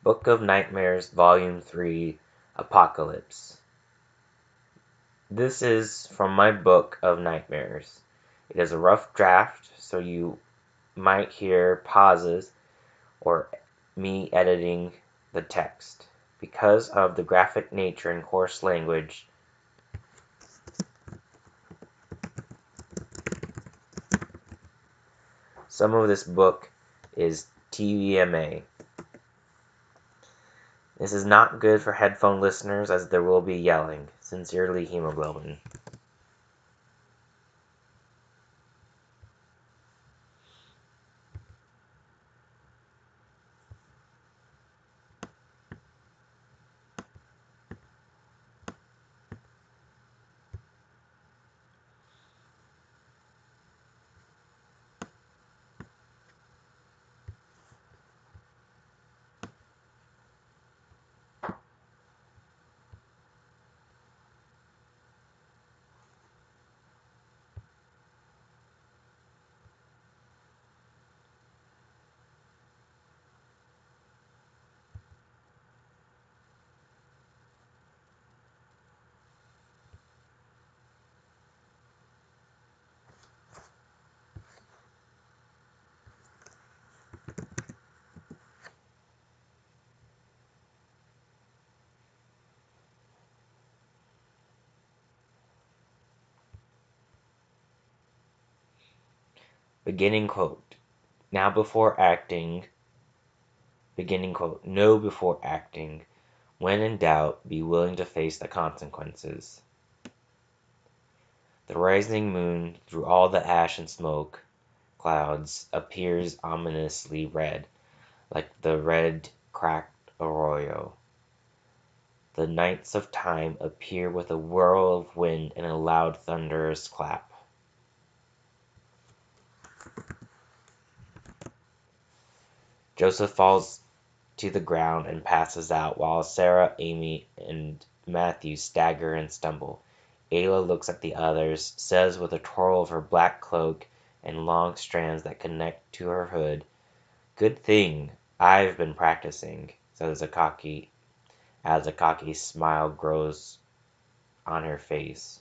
Book of Nightmares, Volume 3, Apocalypse. This is from my Book of Nightmares. It is a rough draft, so you might hear pauses or me editing the text. Because of the graphic nature and coarse language, some of this book is TVMA. This is not good for headphone listeners as there will be yelling. Sincerely, Hemoglobin. Beginning quote. Now before acting, beginning quote. Know before acting. When in doubt, be willing to face the consequences. The rising moon, through all the ash and smoke clouds, appears ominously red, like the red cracked arroyo. The nights of time appear with a whirl of wind and a loud thunderous clap. Joseph falls to the ground and passes out, while Sarah, Amy, and Matthew stagger and stumble. Ayla looks at the others, says with a twirl of her black cloak and long strands that connect to her hood, "Good thing I've been practicing," says as a cocky smile grows on her face.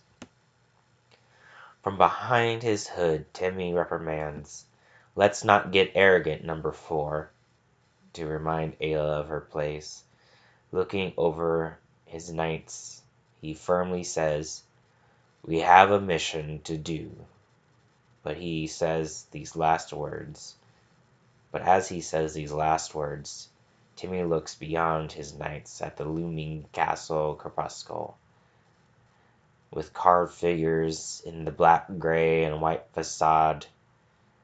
From behind his hood, Timmy reprimands, "Let's not get arrogant, number 4, to remind Ayla of her place. Looking over his knights, he firmly says, "We have a mission to do." But as he says these last words, Timmy looks beyond his knights at the looming Castle Crepuscule, with carved figures in the black, gray, and white facade.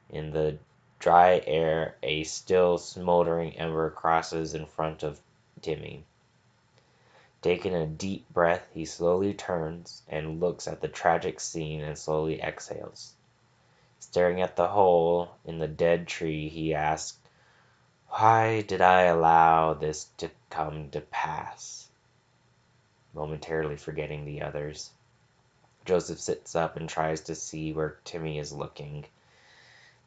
In the dry air, a still smoldering ember crosses in front of Timmy. Taking a deep breath, he slowly turns and looks at the tragic scene and slowly exhales. Staring at the hole in the dead tree, he asks, "Why did I allow this to come to pass?" Momentarily forgetting the others, Joseph sits up and tries to see where Timmy is looking.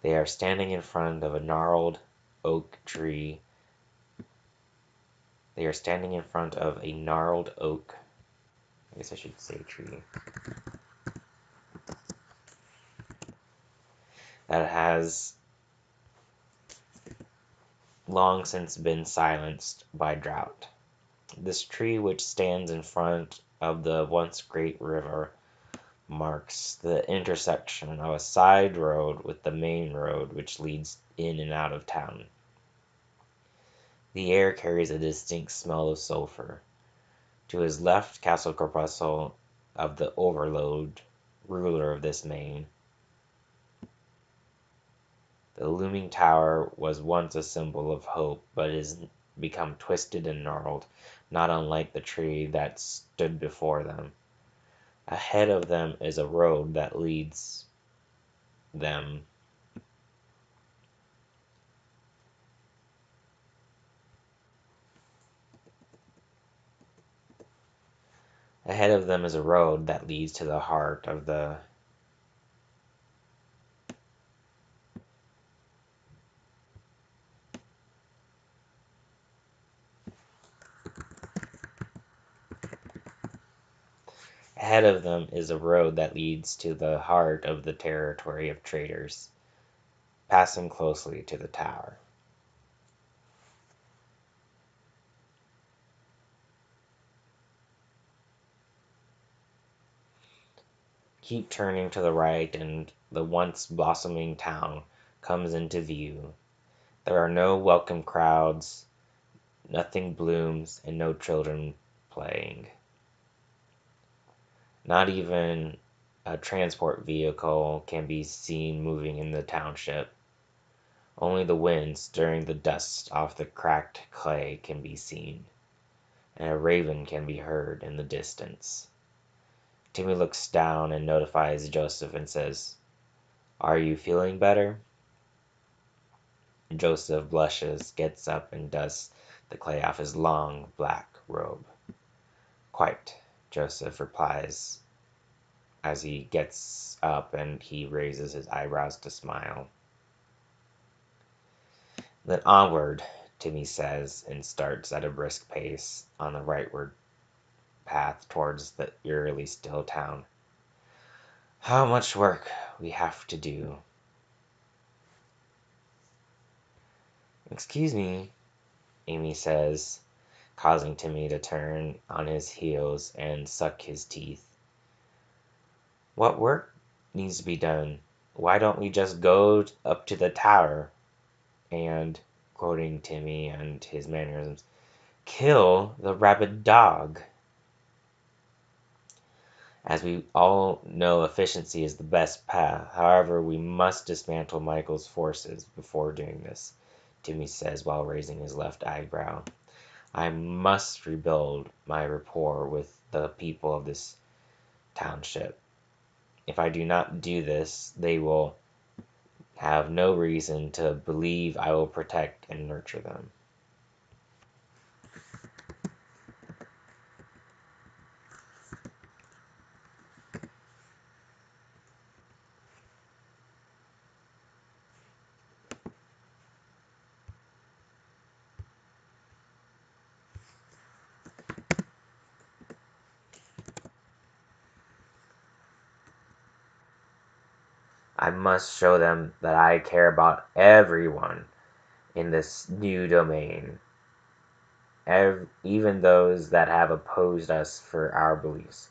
They are standing in front of a gnarled oak tree. I guess I should say tree. That has long since been silenced by drought. This tree, which stands in front of the once great river, marks the intersection of a side road with the main road which leads in and out of town. The air carries a distinct smell of sulphur. To his left, Castle Corpuscle of the Overlord, ruler of this main. The looming tower was once a symbol of hope, but is become twisted and gnarled, not unlike the tree that stood before them. Ahead of them is a road that leads them to the heart of the Ahead of them is a road that leads to the heart of the territory of traders, passing closely to the tower. Keep turning to the right, and the once blossoming town comes into view. There are no welcome crowds, nothing blooms, and no children playing. Not even a transport vehicle can be seen moving in the township. Only the wind stirring the dust off the cracked clay can be seen, and a raven can be heard in the distance. Timmy looks down and notifies Joseph and says, "Are you feeling better?" Joseph blushes, gets up, and dusts the clay off his long black robe. "Quite," Joseph replies as he gets up and he raises his eyebrows to smile. "Then onward," Timmy says, and starts at a brisk pace on the rightward path towards the eerily still town. How much work we have to do. "Excuse me," Amy says, causing Timmy to turn on his heels and suck his teeth. "What work needs to be done? Why don't we just go up to the tower and," quoting Timmy and his mannerisms, "kill the rabid dog?" As we all know, efficiency is the best path. However, we must dismantle Michael's forces before doing this, Timmy says while raising his left eyebrow. "I must rebuild my rapport with the people of this township. If I do not do this, they will have no reason to believe I will protect and nurture them." "I must show them that I care about everyone in this new domain, even those that have opposed us for our beliefs.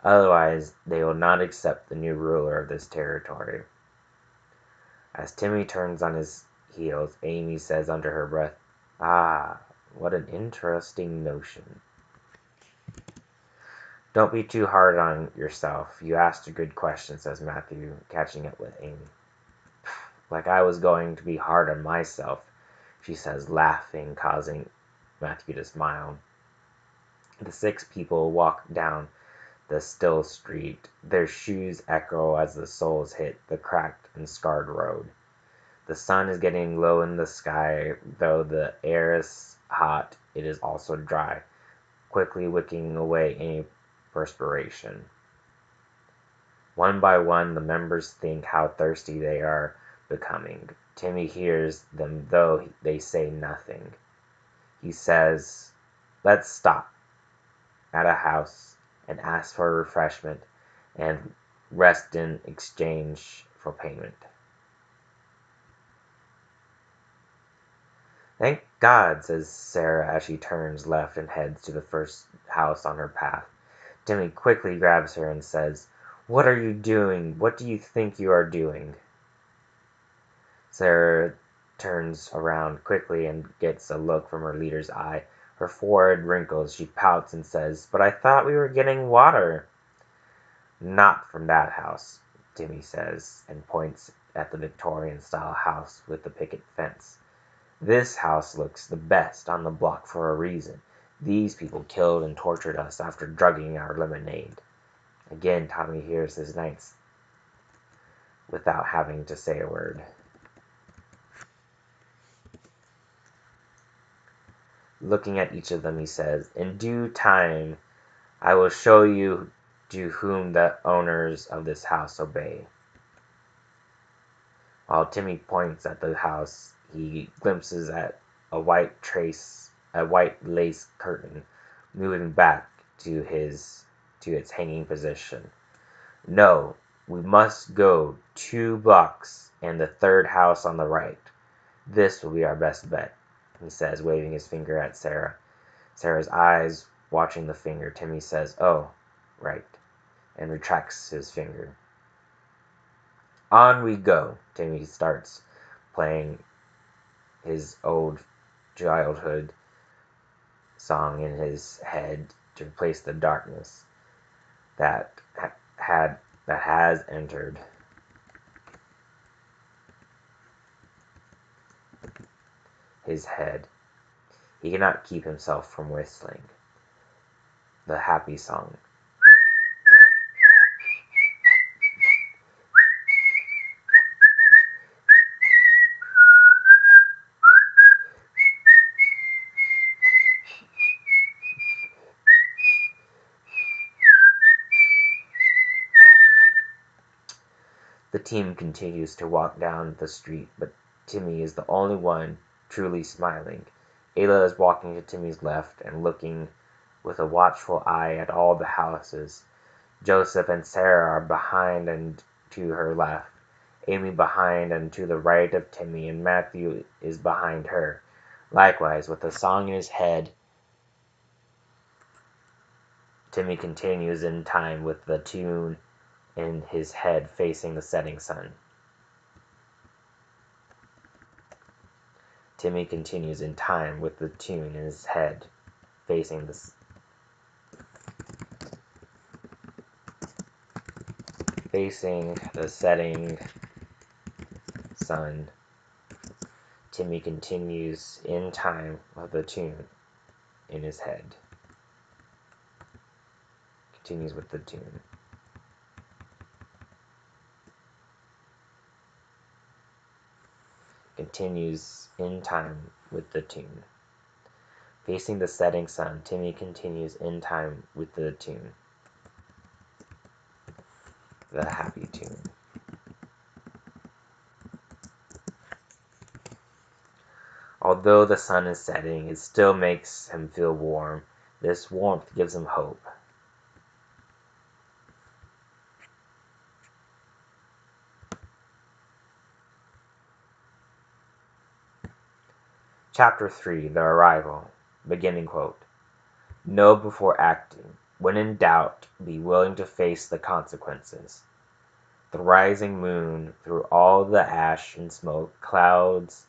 Otherwise, they will not accept the new ruler of this territory." As Timmy turns on his heels, Amy says under her breath, "Ah, what an interesting notion." "Don't be too hard on yourself. You asked a good question," says Matthew, catching up with Amy. "Like I was going to be hard on myself," she says, laughing, causing Matthew to smile. The 6 people walk down the still street. Their shoes echo as the soles hit the cracked and scarred road. The sun is getting low in the sky. Though the air is hot, it is also dry, quickly wicking away any perspiration. One by one, the members think how thirsty they are becoming. Timmy hears them, though they say nothing. He says, "Let's stop at a house and ask for refreshment and rest in exchange for payment." "Thank God," says Sarah as she turns left and heads to the first house on her path. Timmy quickly grabs her and says, "What are you doing? What do you think you are doing?" Sarah turns around quickly and gets a look from her leader's eye. Her forehead wrinkles. She pouts and says, "But I thought we were getting water." "Not from that house," Timmy says, and points at the Victorian-style house with the picket fence. "This house looks the best on the block for a reason. These people killed and tortured us after drugging our lemonade." Again, Tommy hears his knights without having to say a word. Looking at each of them, he says, "In due time, I will show you to whom the owners of this house obey." While Timmy points at the house, he glimpses at a white lace curtain moving back to his to its hanging position. "No, we must go 2 blocks and the third house on the right. This will be our best bet," he says, waving his finger at Sarah. Sarah's eyes watching the finger. Timmy says, "Oh, right," and retracts his finger. On we go. Timmy starts playing his old childhood song in his head to replace the darkness that has entered his head. He cannot keep himself from whistling the happy song. The team continues to walk down the street, but Timmy is the only one truly smiling. Ayla is walking to Timmy's left and looking with a watchful eye at all the houses. Joseph and Sarah are behind and to her left, Amy behind and to the right of Timmy, and Matthew is behind her. Likewise, with a song in his head, Timmy continues in time with the tune in his head facing the setting sun. Timmy continues in time with the tune in his head facing the setting sun. Timmy continues in time with the tune in his head. Continues with the tune. Continues in time with the tune. Facing the setting sun, Timmy continues in time with the tune. The happy tune. Although the sun is setting, it still makes him feel warm. This warmth gives him hope. Chapter 3: The Arrival. Beginning quote. Know before acting. When in doubt, be willing to face the consequences. The rising moon through all the ash and smoke clouds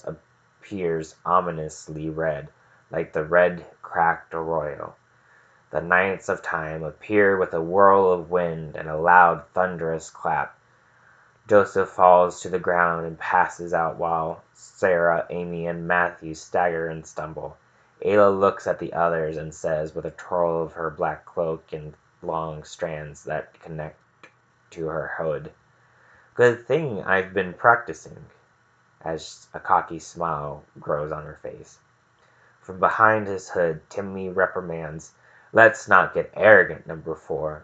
appears ominously red, like the red cracked arroyo. The nights of time appear with a whirl of wind and a loud thunderous clap. Joseph falls to the ground and passes out while Sarah, Amy, and Matthew stagger and stumble. Ayla looks at the others and says, with a twirl of her black cloak and long strands that connect to her hood, "Good thing I've been practicing," as a cocky smile grows on her face. From behind his hood, Timmy reprimands, "Let's not get arrogant, number 4,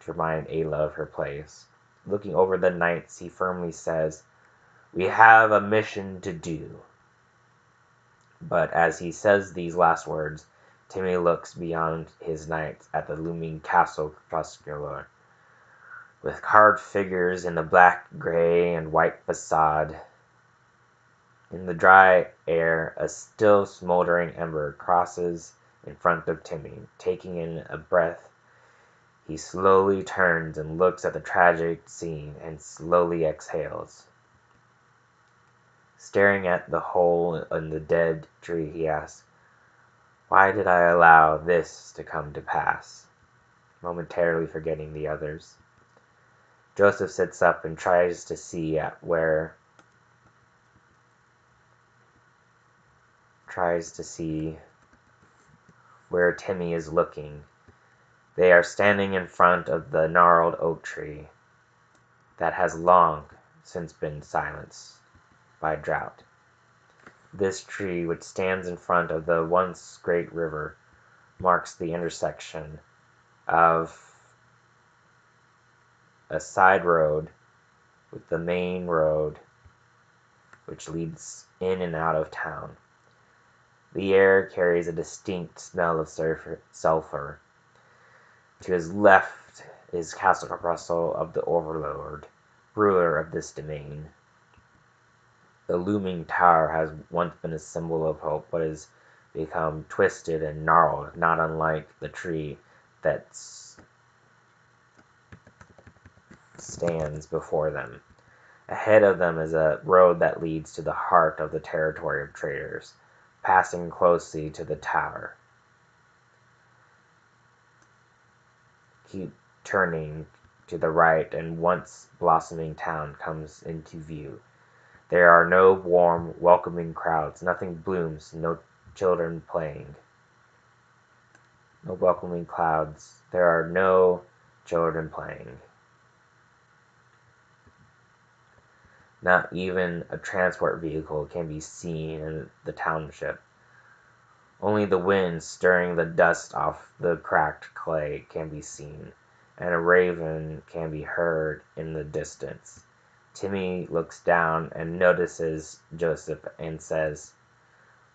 to remind Ayla of her place. Looking over the knights, he firmly says, "We have a mission to do." But as he says these last words, Timmy looks beyond his knights at the looming castle crepuscular, with carved figures in the black, gray, and white facade. In the dry air, a still smoldering ember crosses in front of Timmy. Taking in a breath, he slowly turns and looks at the tragic scene and slowly exhales. Staring at the hole in the dead tree, he asks, "Why did I allow this to come to pass?" Momentarily forgetting the others. Joseph sits up and tries to see where Timmy is looking. They are standing in front of the gnarled oak tree that has long since been silenced by drought. This tree, which stands in front of the once great river, marks the intersection of a side road with the main road which leads in and out of town. The air carries a distinct smell of sulfur. To his left is Castle Russell of the Overlord, ruler of this domain. The looming tower has once been a symbol of hope, but has become twisted and gnarled, not unlike the tree that stands before them. Ahead of them is a road that leads to the heart of the territory of traders, passing closely to the tower. Keep turning to the right, and once blossoming town comes into view. There are no warm, welcoming crowds, nothing blooms, no children playing. No welcoming clouds, there are no children playing. Not even a transport vehicle can be seen in the township. Only the wind stirring the dust off the cracked clay can be seen, and a raven can be heard in the distance. Timmy looks down and notices Joseph and says,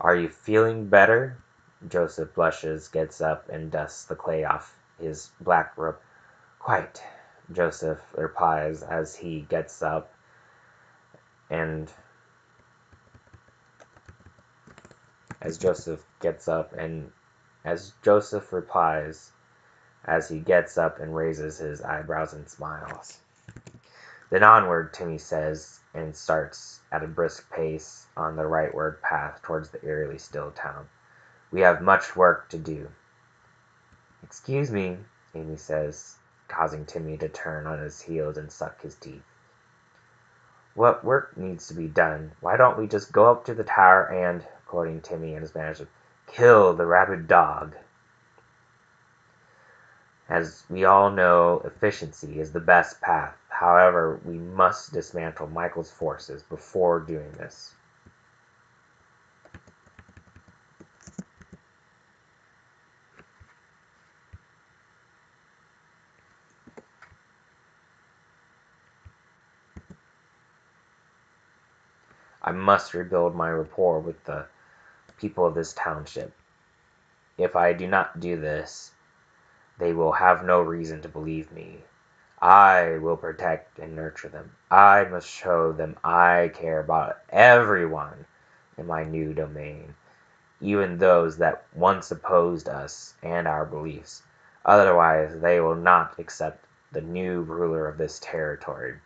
"Are you feeling better?" Joseph blushes, gets up, and dusts the clay off his black robe. "Quite," Joseph replies as he gets up and as Joseph gets up and as Joseph replies as he gets up and raises his eyebrows and smiles. "Then onward," Timmy says, and starts at a brisk pace on the rightward path towards the eerily still town. "We have much work to do." "Excuse me," Amy says, causing Timmy to turn on his heels and suck his teeth. "What work needs to be done? Why don't we just go up to the tower and," quoting Timmy and his manager, "kill the rabid dog?" As we all know, efficiency is the best path. However, we must dismantle Michael's forces before doing this. I must rebuild my rapport with the people of this township. If I do not do this, they will have no reason to believe me. I will protect and nurture them. I must show them I care about everyone in my new domain, even those that once opposed us and our beliefs. Otherwise, they will not accept the new ruler of this territory.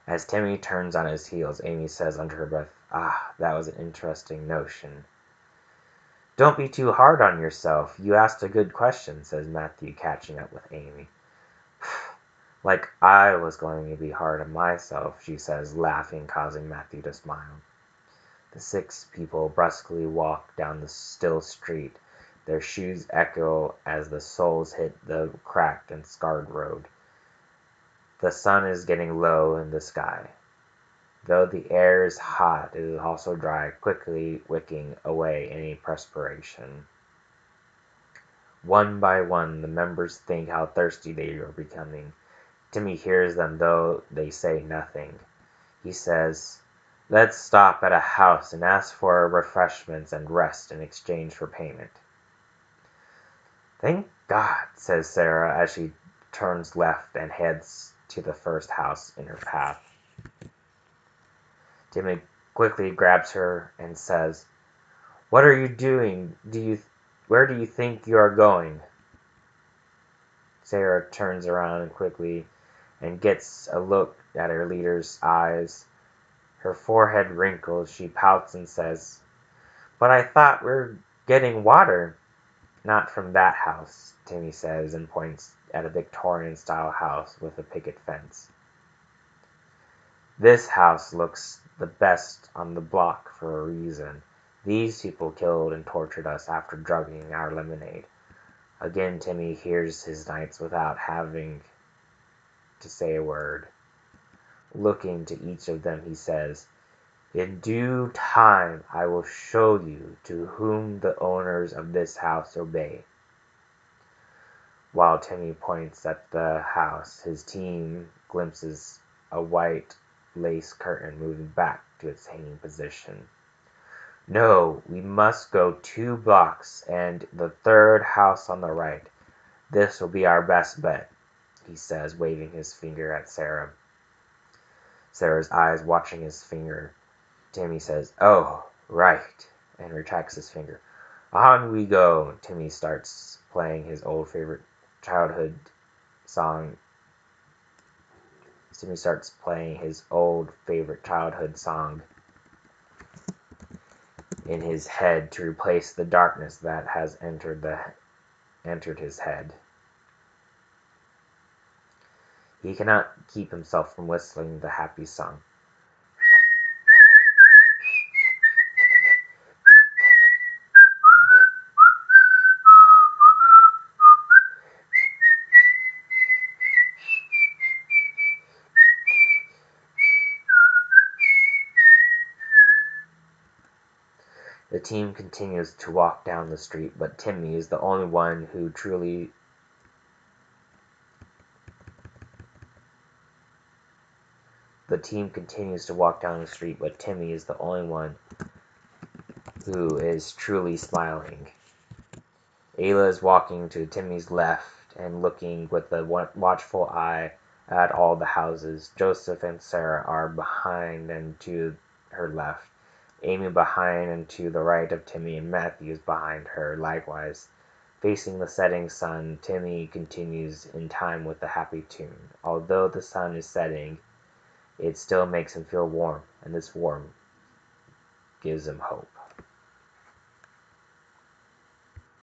As Timmy turns on his heels, Amy says under her breath, "Ah, that was an interesting notion." "Don't be too hard on yourself. You asked a good question," says Matthew, catching up with Amy. "Like I was going to be hard on myself," she says, laughing, causing Matthew to smile. The 6 people brusquely walk down the still street. Their shoes echo as the soles hit the cracked and scarred road. The sun is getting low in the sky. Though the air is hot, it is also dry, quickly wicking away any perspiration. One by one, the members think how thirsty they are becoming. Timmy hears them, though they say nothing. He says, "Let's stop at a house and ask for refreshments and rest in exchange for payment." "Thank God," says Sarah as she turns left and heads to the first house in her path. Timmy quickly grabs her and says, "What are you doing? Where do you think you are going?" Sarah turns around quickly and gets a look at her leader's eyes. Her forehead wrinkles. She pouts and says, "But I thought we're getting water." "Not from that house," Timmy says, and points at a Victorian-style house with a picket fence. "This house looks the best on the block for a reason. These people killed and tortured us after drugging our lemonade." Again Timmy hears his knights without having to say a word. Looking to each of them, he says, "In due time I will show you to whom the owners of this house obey." While Timmy points at the house, his team glimpses a white lace curtain moving back to its hanging position. No, we must go 2 blocks and the third house on the right. This will be our best bet, he says, waving his finger at Sarah. Sarah's eyes watching his finger. Timmy says, "Oh, right," and retracts his finger. On we go. Timmy starts playing his old favorite childhood song. Timmy starts playing his old favorite childhood song in his head to replace the darkness that has entered his head. He cannot keep himself from whistling the happy song. The team continues to walk down the street, but Timmy is the only one who truly The team continues to walk down the street, but Timmy is the only one who is truly smiling. Ayla is walking to Timmy's left and looking with a watchful eye at all the houses. Joseph and Sarah are behind and to her left. Amy behind and to the right of Timmy, and Matthew is behind her likewise. Facing the setting sun, Timmy continues in time with the happy tune. Although the sun is setting, it still makes him feel warm, and this warmth gives him hope.